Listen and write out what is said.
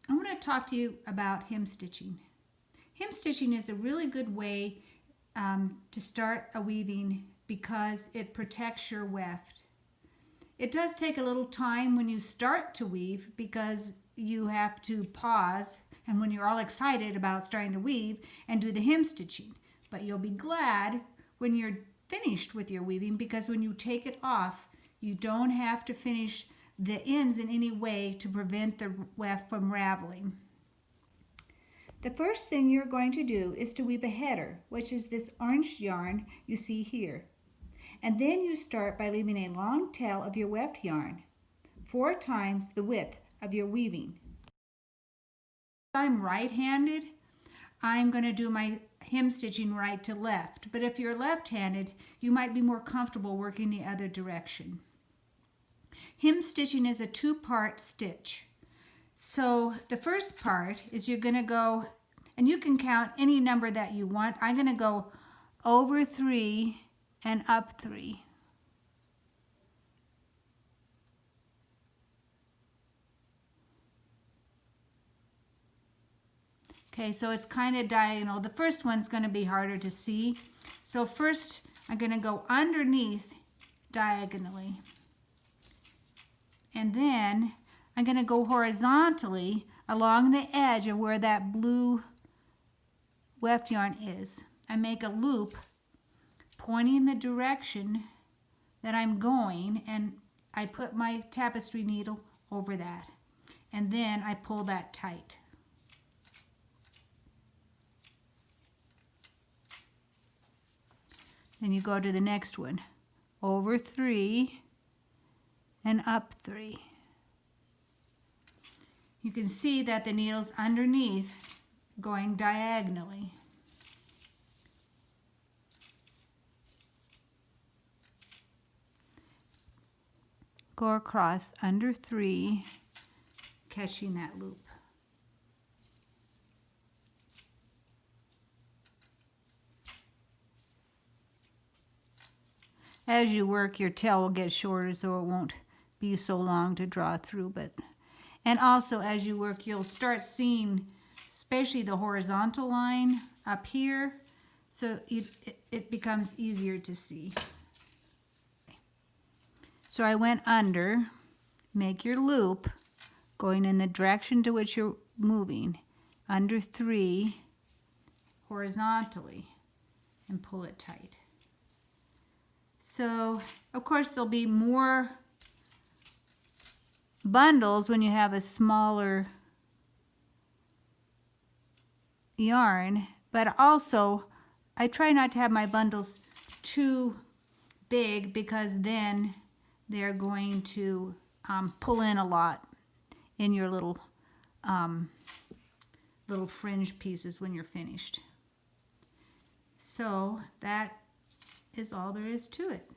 I want to talk to you about hem stitching. Hem stitching is a really good way to start a weaving because it protects your weft. It does take a little time when you start to weave because you have to pause and when you're all excited about starting to weave and do the hem stitching. But you'll be glad when you're finished with your weaving because when you take it off, you don't have to finish the ends in any way to prevent the weft from raveling. The first thing you're going to do is to weave a header, which is this orange yarn you see here. And then you start by leaving a long tail of your weft yarn, 4 times the width of your weaving. I'm right-handed, I'm going to do my hem stitching right to left, but if you're left-handed, you might be more comfortable working the other direction. Hem stitching is a 2-part stitch. So the first part is you're going to go, and you can count any number that you want. I'm going to go over 3 and up 3. Okay, so it's kind of diagonal. The first one's going to be harder to see. So first I'm going to go underneath diagonally. And then I'm going to go horizontally along the edge of where that blue weft yarn is. I make a loop pointing the direction that I'm going, and I put my tapestry needle over that. And then I pull that tight. Then you go to the next one. Over 3 and up 3. You can see that the needle's underneath going diagonally. Go across under 3, catching that loop. As you work, your tail will get shorter so it won't be so long to draw through. And also as you work, you'll start seeing especially the horizontal line up here, so it becomes easier to see. So I went under, make your loop going in the direction to which you're moving, under 3 horizontally, and pull it tight. So of course there'll be more bundles when you have a smaller yarn, but also I try not to have my bundles too big because then they're going to pull in a lot in your little fringe pieces when you're finished. So that is all there is to it.